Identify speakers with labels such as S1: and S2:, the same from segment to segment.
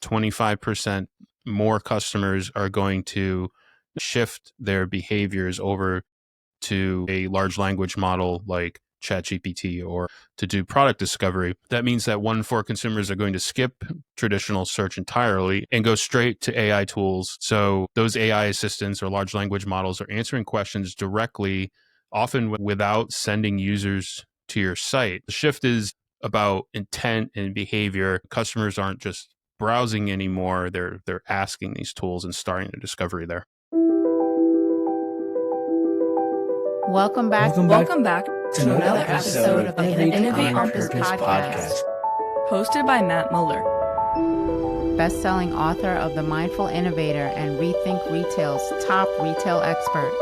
S1: 25% more customers are going to shift their behaviors over to a large language model like ChatGPT or to do product discovery. That means that 1 in 4 consumers are going to skip traditional search entirely and go straight to AI tools. So those AI assistants or large language models are answering questions directly, often without sending users to your site. The shift is about intent and behavior. Customers aren't just browsing anymore. They're asking these tools and starting their discovery there.
S2: Welcome back
S3: to another episode of the Innovate on Purpose podcast, hosted by Matt Mueller,
S2: best-selling author of The Mindful Innovator and Rethink Retail's top retail expert.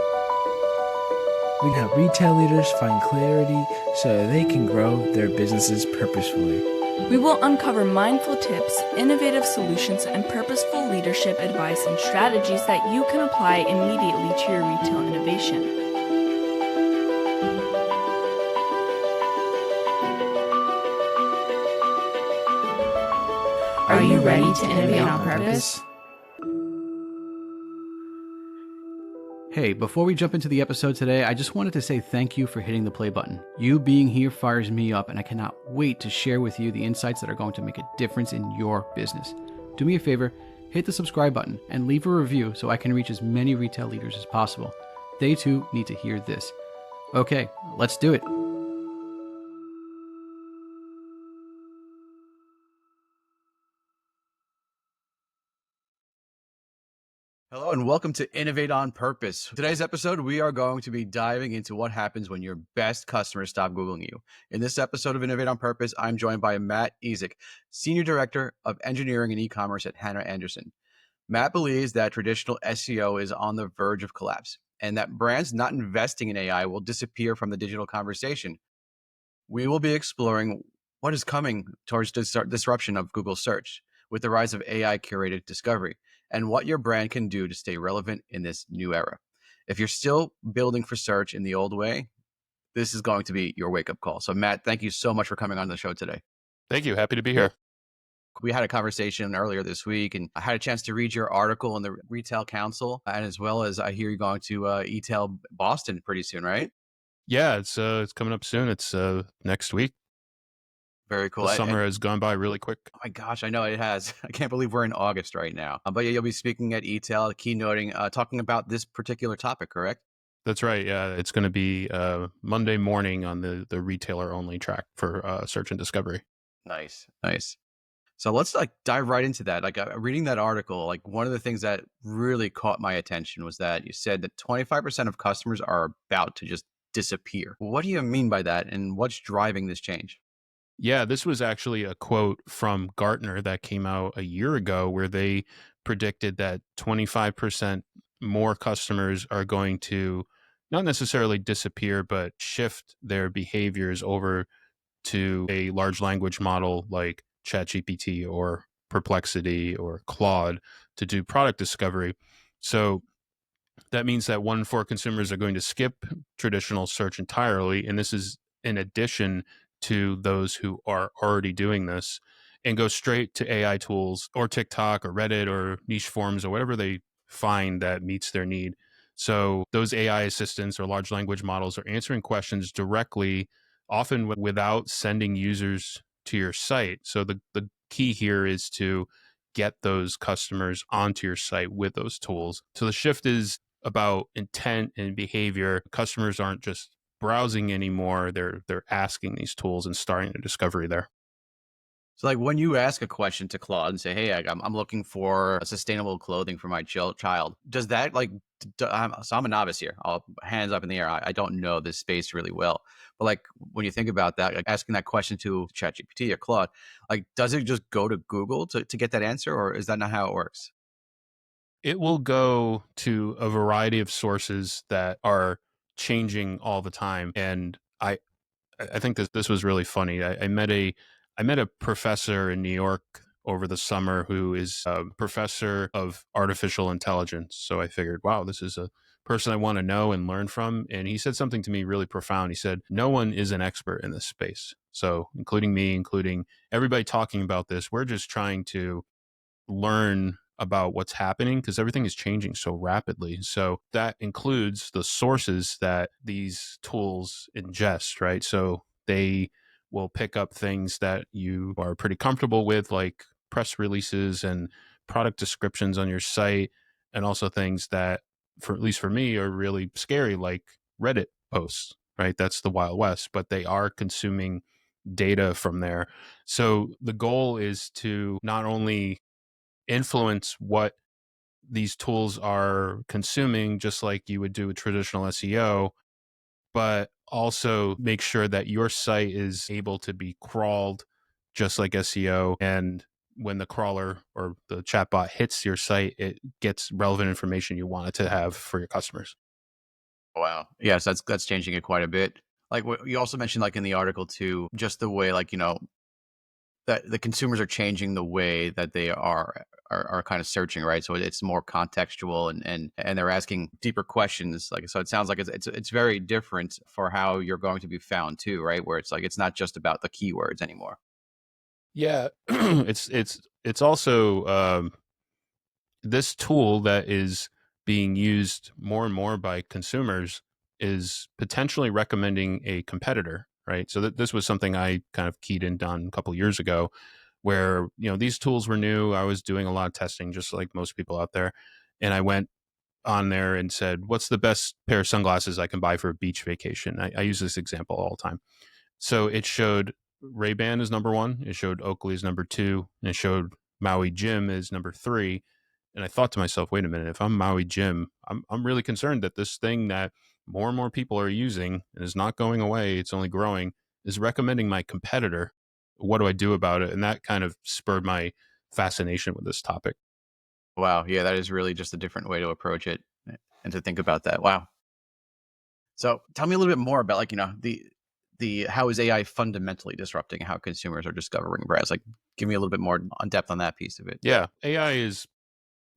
S4: We help retail leaders find clarity so they can grow their businesses purposefully.
S3: We will uncover mindful tips, innovative solutions, and purposeful leadership advice and strategies that you can apply immediately to your retail innovation.
S2: Are you ready to innovate on purpose?
S5: Hey, before we jump into the episode today, I just wanted to say thank you for hitting the play button. You being here fires me up, and I cannot wait to share with you the insights that are going to make a difference in your business. Do me a favor, hit the subscribe button and leave a review so I can reach as many retail leaders as possible. They too need to hear this. Okay, let's do it. Hello and welcome to Innovate on Purpose. Today's episode, we are going to be diving into what happens when your best customers stop Googling you. In this episode of Innovate on Purpose, I'm joined by Matt Ezyk, Senior Director of Engineering and Ecommerce at Hanna Andersson. Matt believes that traditional SEO is on the verge of collapse and that brands not investing in AI will disappear from the digital conversation. We will be exploring what is coming towards disruption of Google search with the rise of AI curated discovery, and what your brand can do to stay relevant in this new era. If you're still building for search in the old way, this is going to be your wake-up call. So Matt, thank you so much for coming on the show today.
S1: Thank you. Happy to be here.
S5: We had a conversation earlier this week, and I had a chance to read your article in the Retail Council, and as well as I hear you're going to e-tail Boston pretty soon, right?
S1: Yeah, it's coming up soon. It's next week.
S5: Very cool.
S1: The summer has gone by really quick.
S5: Oh my gosh, I know it has. I can't believe we're in August right now. But yeah, you'll be speaking at e-tail, keynoting, talking about this particular topic, correct?
S1: That's right. Yeah, it's going to be Monday morning on the retailer only track for search and discovery.
S5: Nice. So let's dive right into that. Reading that article, one of the things that really caught my attention was that you said that 25% of customers are about to just disappear. What do you mean by that, and what's driving this change?
S1: Yeah, this was actually a quote from Gartner that came out a year ago where they predicted that 25% more customers are going to not necessarily disappear, but shift their behaviors over to a large language model like ChatGPT or Perplexity or Claude to do product discovery. So that means that 1 in 4 consumers are going to skip traditional search entirely. And this is in addition to those who are already doing this, and go straight to AI tools or TikTok or Reddit or niche forums or whatever they find that meets their need. So those AI assistants or large language models are answering questions directly, often without sending users to your site. So the key here is to get those customers onto your site with those tools. So the shift is about intent and behavior. Customers aren't just browsing anymore. They're asking these tools and starting their discovery there.
S5: So when you ask a question to Claude and say, hey, I'm looking for sustainable clothing for my child, does that so I'm a novice here. I'll hands up in the air. I don't know this space really well. But when you think about that, asking that question to ChatGPT or Claude, does it just go to Google to get that answer, or is that not how it works?
S1: It will go to a variety of sources that are changing all the time. And I think this was really funny. I met a professor in New York over the summer who is a professor of artificial intelligence. So I figured, wow, this is a person I want to know and learn from. And he said something to me really profound. He said, no one is an expert in this space. So including me, including everybody talking about this, we're just trying to learn about what's happening because everything is changing so rapidly. So that includes the sources that these tools ingest, right? So they will pick up things that you are pretty comfortable with, like press releases and product descriptions on your site, and also things that, for at least for me, are really scary, like Reddit posts, right? That's the Wild West, but they are consuming data from there. So the goal is to not only influence what these tools are consuming, just like you would do with traditional SEO, but also make sure that your site is able to be crawled just like SEO. And when the crawler or the chatbot hits your site, it gets relevant information you want it to have for your customers.
S5: Wow. Yes, that's changing it quite a bit. Like what you also mentioned, like in the article too, just the way, like, that the consumers are changing the way that they are kind of searching, right? So it's more contextual, and they're asking deeper questions. Like, so it sounds like it's very different for how you're going to be found too, right? Where it's like it's not just about the keywords anymore.
S1: Yeah, it's also this tool that is being used more and more by consumers is potentially recommending a competitor, right? So this was something I kind of keyed in on a couple years ago, where these tools were new. I was doing a lot of testing, just like most people out there, and I went on there and said, "What's the best pair of sunglasses I can buy for a beach vacation?" I use this example all the time. So it showed Ray-Ban is number one, it showed Oakley is number two, and it showed Maui Jim is number three. And I thought to myself, wait a minute, if I'm Maui Jim, I'm really concerned that this thing that more and more people are using and is not going away, it's only growing, is recommending my competitor. What do I do about it? And that kind of spurred my fascination with this topic.
S5: Wow. Yeah, that is really just a different way to approach it, and to think about that. Wow. So tell me a little bit more about, like, the how is AI fundamentally disrupting how consumers are discovering brands? Like, give me a little bit more on depth on that piece of it.
S1: Yeah, AI is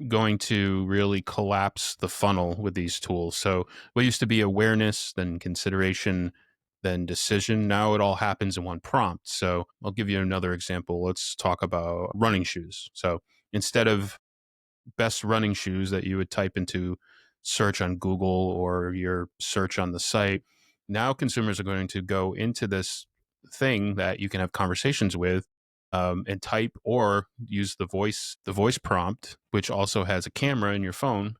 S1: going to really collapse the funnel with these tools. So what used to be awareness, then consideration, then decision, now it all happens in one prompt. So I'll give you another example. Let's talk about running shoes. So instead of best running shoes that you would type into search on Google or your search on the site, now consumers are going to go into this thing that you can have conversations with, and type or use the voice prompt, which also has a camera in your phone,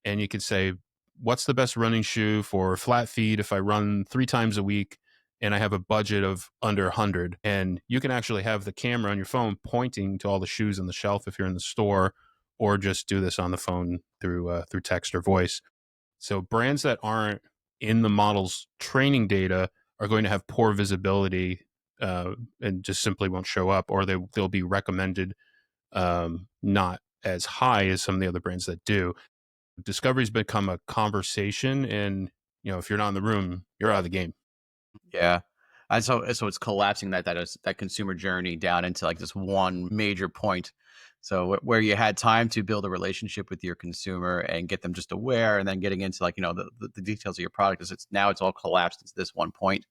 S1: and you can say, "What's the best running shoe for flat feet if I run 3 times a week?" And I have a budget of under 100. And you can actually have the camera on your phone pointing to all the shoes on the shelf if you're in the store, or just do this on the phone through text or voice. So brands that aren't in the model's training data are going to have poor visibility, and just simply won't show up, or they'll be recommended not as high as some of the other brands that do. Discovery's become a conversation, and if you're not in the room, you're out of the game.
S5: Yeah. And so it's collapsing that consumer journey down into like this one major point. So where you had time to build a relationship with your consumer and get them just aware, and then getting into, like, the details of your product, is it's all collapsed into this one point.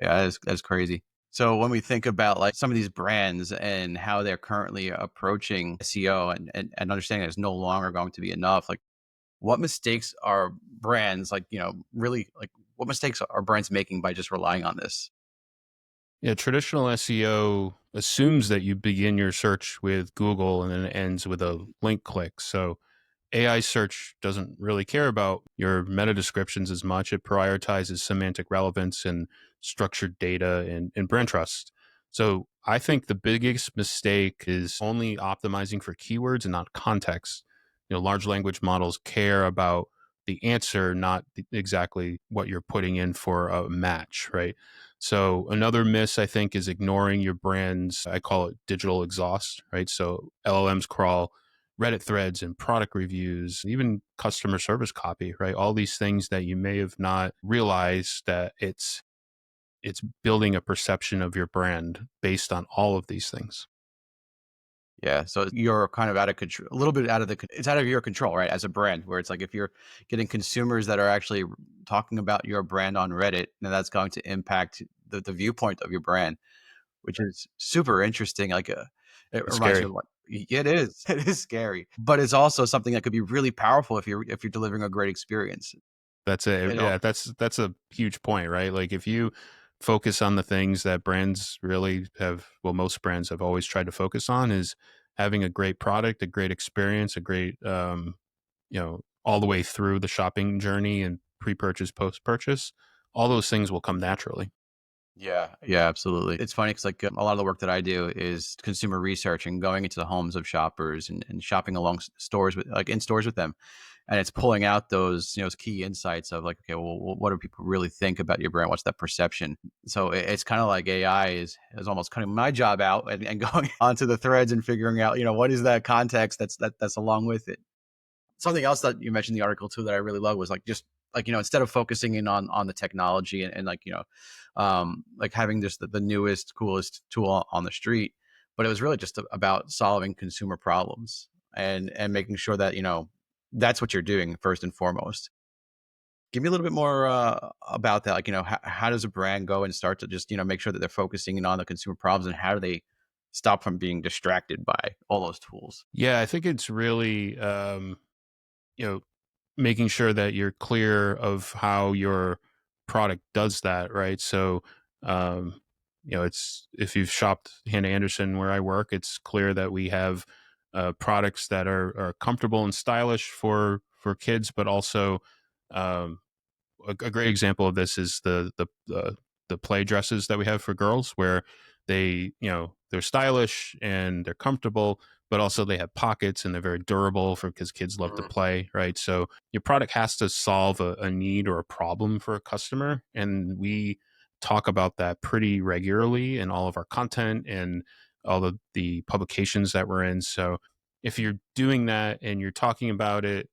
S5: Yeah, that's crazy. So when we think about, like, some of these brands and how they're currently approaching SEO, and understanding that it's no longer going to be enough, like, what mistakes are brands, like, really, like, what mistakes are brands making by just relying on this?
S1: Yeah, traditional SEO assumes that you begin your search with Google and then it ends with a link click. So AI search doesn't really care about your meta descriptions as much. It prioritizes semantic relevance and structured data and brand trust. So I think the biggest mistake is only optimizing for keywords and not context. Large language models care about the answer, not exactly what you're putting in for a match, right? So another miss, I think, is ignoring your brand's, I call it digital exhaust, right? So LLMs crawl Reddit threads and product reviews, even customer service copy, right? All these things that you may have not realized that it's building a perception of your brand based on all of these things.
S5: Yeah, so you're kind of out of control, a little bit out of it's out of your control, right? As a brand, where it's like, if you're getting consumers that are actually talking about your brand on Reddit, then that's going to impact the viewpoint of your brand, which is super interesting. Like, it
S1: It's
S5: reminds me
S1: scary.
S5: of, like, It is. It is scary, but it's also something that could be really powerful if you're delivering a great experience.
S1: That's it.
S5: It all
S1: Yeah, that's a huge point, right? Like if you focus on the things that brands really have, well, most brands have always tried to focus on is having a great product, a great experience, a great all the way through the shopping journey and pre-purchase, post-purchase, all those things will come naturally.
S5: Yeah, yeah, absolutely. It's funny because like a lot of the work that I do is consumer research and going into the homes of shoppers and shopping along stores with like in stores with them, and it's pulling out those key insights of like, okay, well, what do people really think about your brand? What's that perception? So it's kind of like AI is almost cutting my job out and going onto the threads and figuring out what is that context that's along with it. Something else that you mentioned in the article too that I really love was like just like instead of focusing in on the technology and like like having just the newest coolest tool on the street, but it was really just about solving consumer problems and making sure that that's what you're doing first and foremost. Give me a little bit more about that. Like how does a brand go and start to just make sure that they're focusing in on the consumer problems, and how do they stop from being distracted by all those tools?
S1: Yeah, I think it's really you know making sure that you're clear of how your product does that, right? So, um, it's if you've shopped Hanna Andersson where I work, it's clear that we have products that are comfortable and stylish for kids, but also um, a great example of this is the play dresses that we have for girls, where they're stylish and they're comfortable, but also they have pockets and they're very durable for because kids love to play, right? So your product has to solve a need or a problem for a customer, and we talk about that pretty regularly in all of our content and all of the publications that we're in. So if you're doing that and you're talking about it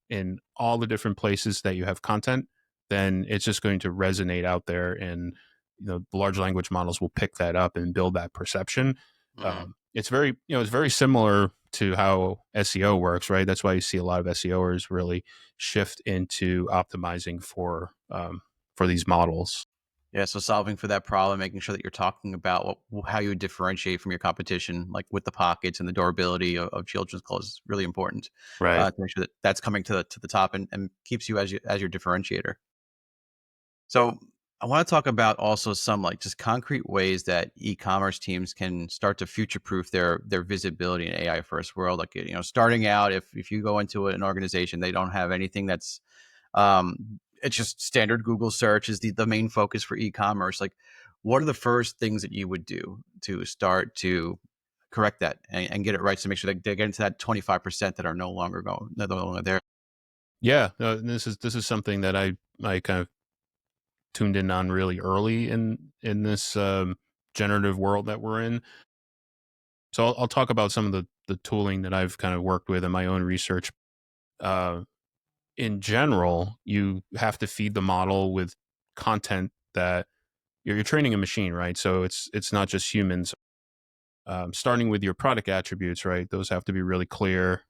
S1: in all the different places that you have content, then it's just going to resonate out there, and the large language models will pick that up and build that perception.
S5: Mhm.
S1: It's very it's very similar to how SEO works, right? That's why you see a lot of SEOers really shift into optimizing for these models.
S5: Yeah, so solving for that problem, making sure that you're talking about how you differentiate from your competition, like with the pockets and the durability of children's clothes, is really important
S1: Right.
S5: to make sure that that's coming to the top and keeps you as your differentiator. So I want to talk about also some like just concrete ways that e-commerce teams can start to future-proof their visibility in AI first world. Like starting out, if you go into an organization, they don't have anything that's it's just standard Google search is the main focus for e-commerce. Like, what are the first things that you would do to start to correct that and get it right to make sure that they get into that 25% that are no longer there?
S1: Yeah, this is something that I kind of tuned in on really early in this generative world that we're in. So I'll talk about some of the tooling that I've kind of worked with in my own research. Uh, in general, you have to feed the model with content that you're training a machine, right? So it's not just humans. Starting with your product attributes, right? Those have to be really clear.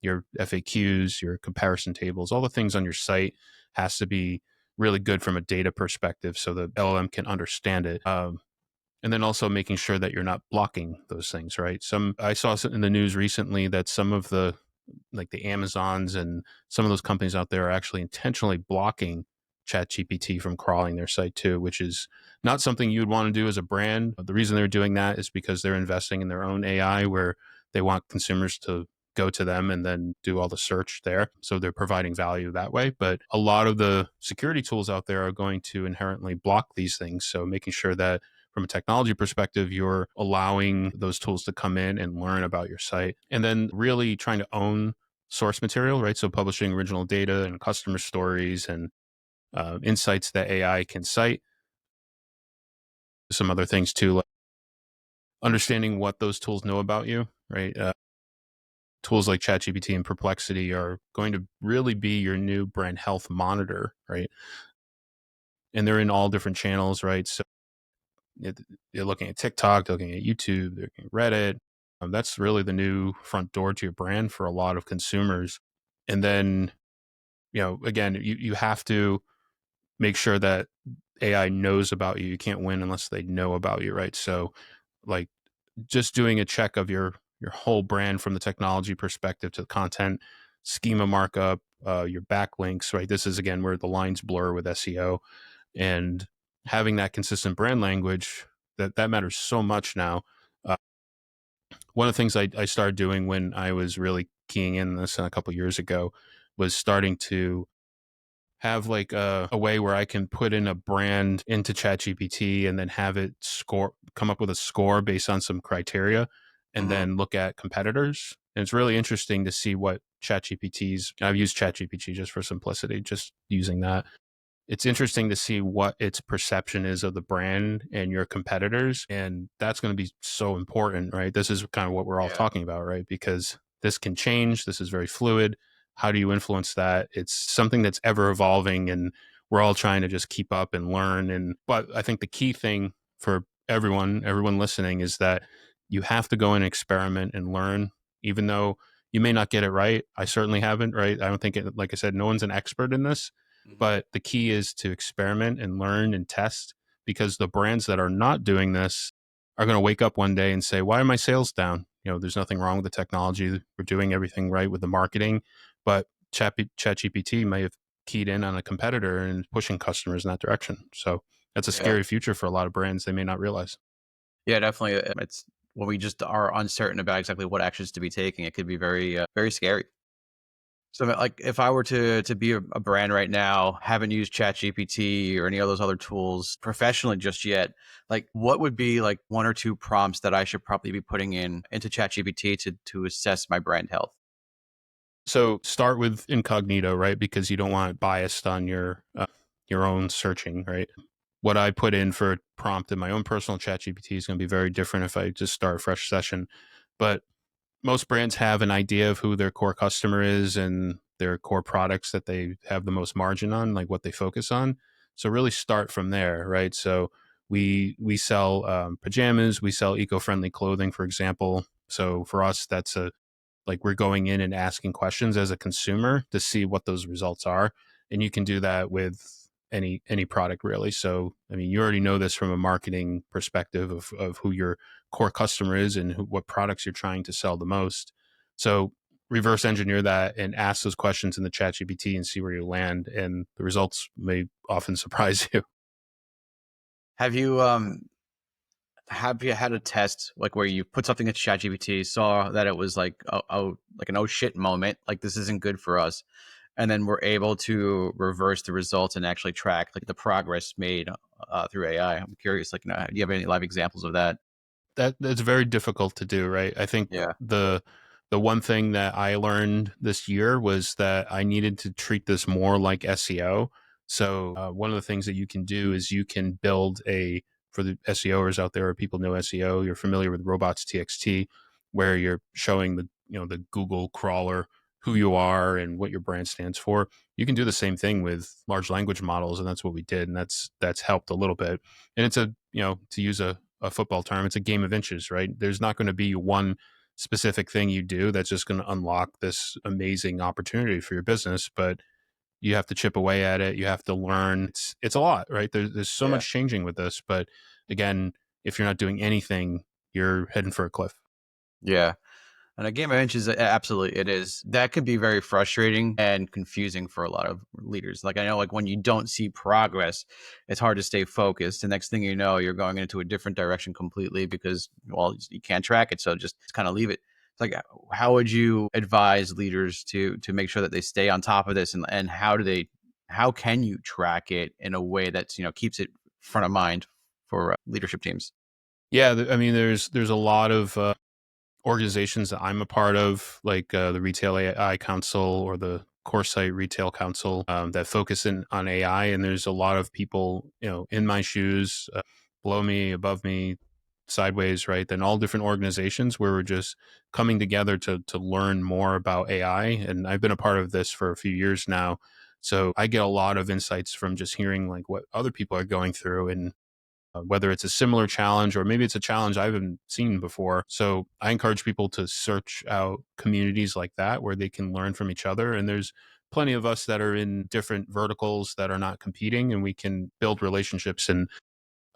S1: Your FAQs, your comparison tables, all the things on your site has to be really good from a data perspective, so the LLM can understand it. And then also making sure that you're not blocking those things, right? I saw in the news recently that some of the like the Amazons and some of those companies out there are actually intentionally blocking ChatGPT from crawling their site too, which is not something you would want to do as a brand. The reason they're doing that is because they're investing in their own AI where they want consumers to go to them and then do all the search there. So they're providing value that way. But a lot of the security tools out there are going to inherently block these things. So making sure that from a technology perspective, you're allowing those tools to come in and learn about your site. And then really trying to own source material, right? So publishing original data and customer stories and insights that AI can cite. Some other things too, like understanding what those tools know about you, right? Tools like ChatGPT and Perplexity are going to really be your new brand health monitor, right? And they're in all different channels, right? So it, they're looking at TikTok, they're looking at YouTube, they're looking at Reddit. That's really the new front door to your brand for a lot of consumers. And then, again, you have to make sure that AI knows about you. You can't win unless they know about you, right? So, like, just doing a check of your whole brand from the technology perspective to the content, schema markup, your backlinks, right? This is again where the lines blur with SEO, and having that consistent brand language that matters so much now. Uh, One of the things I started doing when I was really keying in this a couple of years ago was starting to have like a way where I can put in a brand into ChatGPT and then have it come up with a score based on some criteria, and
S5: Mm-hmm.
S1: then look at competitors. And it's really interesting to see what I've used ChatGPT just for simplicity, just using that. It's interesting to see what its perception is of the brand and your competitors. And that's going to be so important, right? This is kind of what we're all
S5: Yeah.
S1: talking about, right? Because this can change. This is very fluid. How do you influence that? It's something that's ever evolving, and we're all trying to just keep up and learn. But I think the key thing for everyone listening is that you have to go and experiment and learn, even though you may not get it right. I certainly haven't, right? I don't think like I said, no one's an expert in this,
S5: Mm-hmm.
S1: but the key is to experiment and learn and test, because the brands that are not doing this are going to wake up one day and say, why are my sales down? There's nothing wrong with the technology. We're doing everything right with the marketing, but ChatGPT may have keyed in on a competitor and pushing customers in that direction. So that's a
S5: Yeah.
S1: scary future for a lot of brands they may not realize.
S5: Yeah, definitely. It's when we just are uncertain about exactly what actions to be taking. It could be very scary. So, like, if I were to be a brand right now, haven't used ChatGPT or any of those other tools professionally just yet, like, what would be like one or two prompts that I should probably be putting into ChatGPT to assess my brand health?
S1: So start with incognito, right? Because you don't want it biased on your own searching, right? What I put in for a prompt in my own personal chat GPT is going to be very different if I just start a fresh session. But most brands have an idea of who their core customer is and their core products that they have the most margin on, like what they focus on. So really start from there, right? So we sell pajamas, we sell eco-friendly clothing, for example. So for us, that's like we're going in and asking questions as a consumer to see what those results are, and you can do that with any product really. So I mean, you already know this from a marketing perspective of who your core customer is and what products you're trying to sell the most. So reverse engineer that and ask those questions in the chat gpt and see where you land, and the results may often surprise you.
S5: Have you had a test like where you put something into ChatGPT, saw that it was like like an oh shit moment, like this isn't good for us, and then we're able to reverse the results and actually track like the progress made through AI? I'm curious, like, do you have any live examples of that?
S1: That's very difficult to do, right? I think
S5: Yeah.
S1: the one thing that I learned this year was that I needed to treat this more like SEO. So one of the things that you can do is you can build for the SEOers out there, or people know SEO, you're familiar with robots.txt, where you're showing the Google crawler who you are and what your brand stands for. You can do the same thing with large language models, and that's what we did, and that's helped a little bit. And it's to use a football term, it's a game of inches, right? There's not going to be one specific thing you do that's just going to unlock this amazing opportunity for your business, but you have to chip away at it. You have to learn. It's a lot, right? There's so
S5: Yeah.
S1: much changing with this, but again, if you're not doing anything, you're heading for a cliff.
S5: Yeah. And a game of inches, absolutely, it is. That could be very frustrating and confusing for a lot of leaders. Like, I know, like when you don't see progress, it's hard to stay focused. The next thing you know, you're going into a different direction completely because, well, you can't track it. So just kind of leave it. It's like, how would you advise leaders to make sure that they stay on top of this, and how can you track it in a way that's keeps it front of mind for leadership teams?
S1: Yeah, I mean, there's a lot of organizations that I'm a part of, like the Retail AI Council or the CoreSite Retail Council, that focus on AI. And there's a lot of people, in my shoes, below me, above me, sideways, right? Then all different organizations where we're just coming together to learn more about AI. And I've been a part of this for a few years now. So I get a lot of insights from just hearing like what other people are going through, and whether it's a similar challenge or maybe it's a challenge I haven't seen before. So I encourage people to search out communities like that where they can learn from each other. And there's plenty of us that are in different verticals that are not competing, and we can build relationships and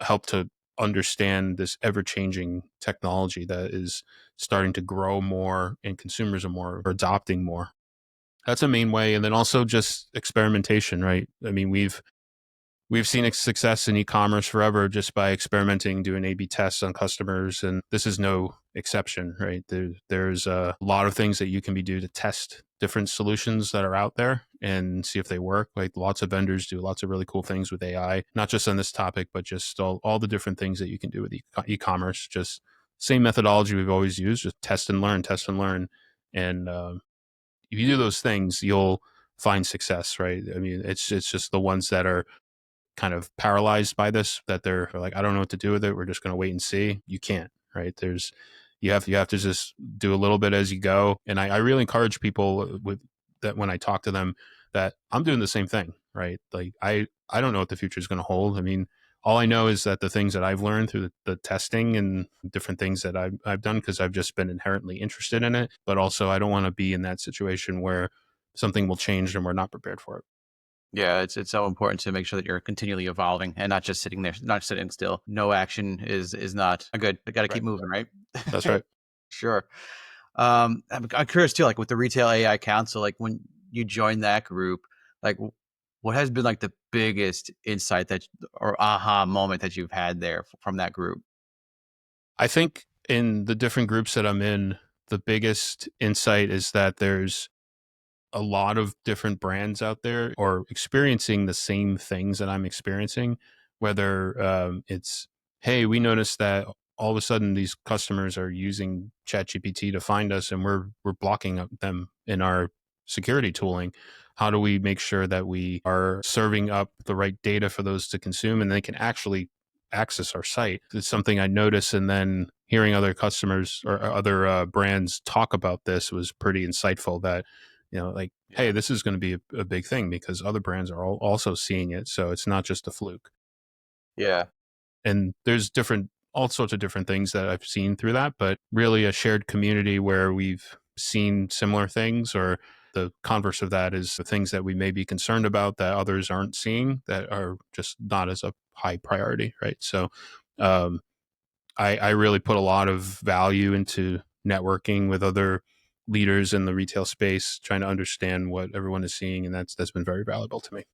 S1: help to understand this ever-changing technology that is starting to grow more and consumers are adopting more. That's a main way. And then also just experimentation, right? I mean, we've seen success in e-commerce forever just by experimenting, doing A/B tests on customers, and this is no exception, right? There's a lot of things that you can do to test different solutions that are out there and see if they work. Like lots of vendors do lots of really cool things with AI, not just on this topic, but just all the different things that you can do with e-commerce. Just same methodology we've always used, just test and learn, test and learn, and if you do those things, you'll find success, right? I mean, it's just the ones that are kind of paralyzed by this, that they're like, I don't know what to do with it, we're just going to wait and see. You can't, right? You have to just do a little bit as you go. And I really encourage people with that when I talk to them that I'm doing the same thing, right? Like I don't know what the future is going to hold. I mean, all I know is that the things that I've learned through the testing and different things that I've done, because I've just been inherently interested in it, but also I don't want to be in that situation where something will change and we're not prepared for it.
S5: Yeah, it's so important to make sure that you're continually evolving and not just sitting there, not sitting still. No action is not good. I got to keep
S1: Right.
S5: moving, right?
S1: That's right.
S5: Sure. I'm curious too, like with the Retail AI Council, like when you joined that group, like what has been like the biggest insight that or aha moment that you've had there from that group?
S1: I think in the different groups that I'm in, the biggest insight is that there's a lot of different brands out there or experiencing the same things that I'm experiencing, whether it's, hey, we noticed that all of a sudden these customers are using ChatGPT to find us and we're blocking them in our security tooling. How do we make sure that we are serving up the right data for those to consume and they can actually access our site? It's something I noticed, and then hearing other customers or other brands talk about this was pretty insightful. That like, hey,
S5: Yeah.
S1: this is going to be a big thing because other brands are also seeing it, so it's not just a fluke.
S5: Yeah.
S1: And there's all sorts of different things that I've seen through that, but really a shared community where we've seen similar things, or the converse of that is the things that we may be concerned about that others aren't seeing, that are just not as a high priority, right? So um, I really put a lot of value into networking with other leaders in the retail space, trying to understand what everyone is seeing, and that's been very valuable to me.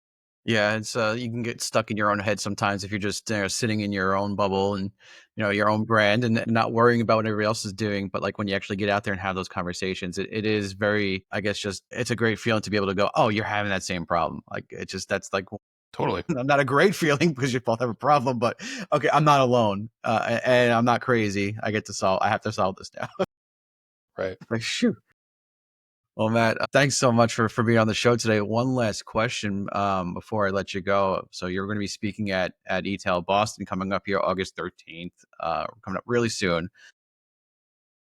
S5: Yeah, it's you can get stuck in your own head sometimes if you're just sitting in your own bubble and your own brand and not worrying about what everybody else is doing. But like when you actually get out there and have those conversations, it is very, I guess, just it's a great feeling to be able to go, oh, you're having that same problem. Like it just that's like
S1: Totally.
S5: not a great feeling because you both have a problem, but okay, I'm not alone and I'm not crazy. I have to solve this now.
S1: Right.
S5: Like shoot. Well, Matt, thanks so much for being on the show today. One last question before I let you go. So you're going to be speaking at ETEL Boston coming up here August 13th, coming up really soon.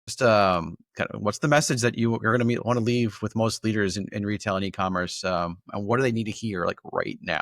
S5: Just kind of, what's the message that you're going to want to leave with most leaders in retail and e-commerce? And what do they need to hear like right now?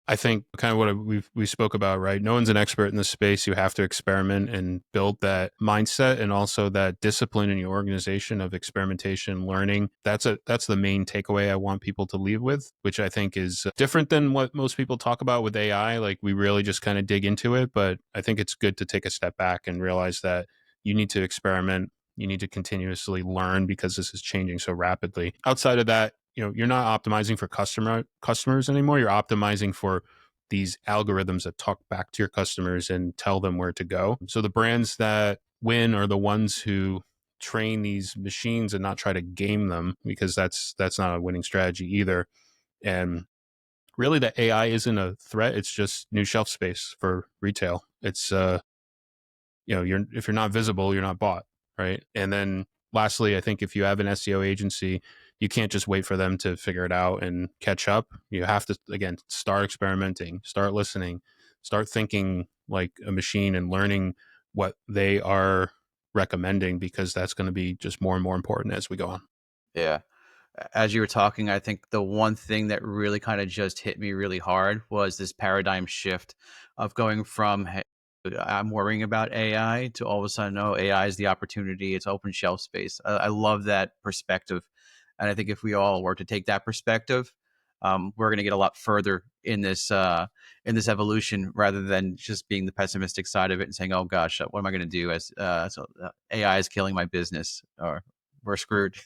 S1: I think kind of what we spoke about, right? No one's an expert in this space. You have to experiment and build that mindset, and also that discipline in your organization of experimentation, learning. That's the main takeaway I want people to leave with, which I think is different than what most people talk about with AI. Like we really just kind of dig into it, but I think it's good to take a step back and realize that you need to experiment. You need to continuously learn because this is changing so rapidly. Outside of that, you're not optimizing for customers anymore. You're optimizing for these algorithms that talk back to your customers and tell them where to go. So the brands that win are the ones who train these machines and not try to game them, because that's not a winning strategy either. And really, the AI isn't a threat. It's just new shelf space for retail. It's if you're not visible, you're not bought, right? And then lastly, I think if you have an SEO agency, you can't just wait for them to figure it out and catch up. You have to, again, start experimenting, start listening, start thinking like a machine and learning what they are recommending, because that's going to be just more and more important as we go on.
S5: Yeah. As you were talking, I think the one thing that really kind of just hit me really hard was this paradigm shift of going from, hey, I'm worrying about AI to all of a sudden, oh, AI is the opportunity. It's open shelf space. I love that perspective. And I think if we all were to take that perspective, we're going to get a lot further in this evolution, rather than just being the pessimistic side of it and saying, "Oh gosh, what am I going to do?" As AI is killing my business, or we're screwed.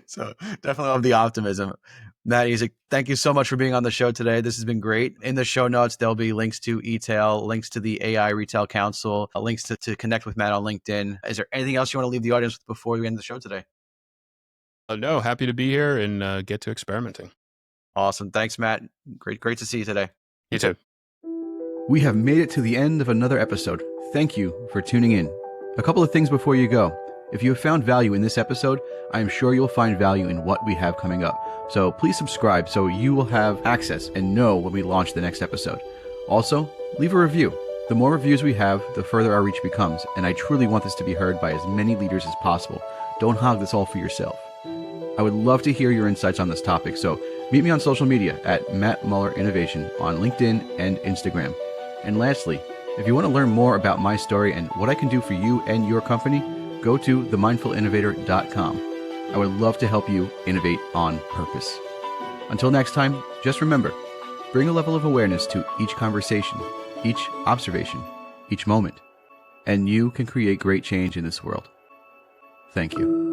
S5: So definitely love the optimism. Matt Ezyk, thank you so much for being on the show today. This has been great. In the show notes, there'll be links to eTail, links to the AI Retail Council, links to connect with Matt on LinkedIn. Is there anything else you want to leave the audience with before we end the show today?
S1: No, happy to be here and get to experimenting.
S5: Awesome. Thanks, Matt. Great to see you today.
S1: You too.
S5: We have made it to the end of another episode. Thank you for tuning in. A couple of things before you go. If you have found value in this episode, I am sure you'll find value in what we have coming up. So please subscribe so you will have access and know when we launch the next episode. Also, leave a review. The more reviews we have, the further our reach becomes, and I truly want this to be heard by as many leaders as possible. Don't hog this all for yourself. I would love to hear your insights on this topic, so meet me on social media at Matt Mueller Innovation on LinkedIn and Instagram. And lastly, if you want to learn more about my story and what I can do for you and your company, go to themindfulinnovator.com. I would love to help you innovate on purpose. Until next time, just remember, bring a level of awareness to each conversation, each observation, each moment, and you can create great change in this world. Thank you.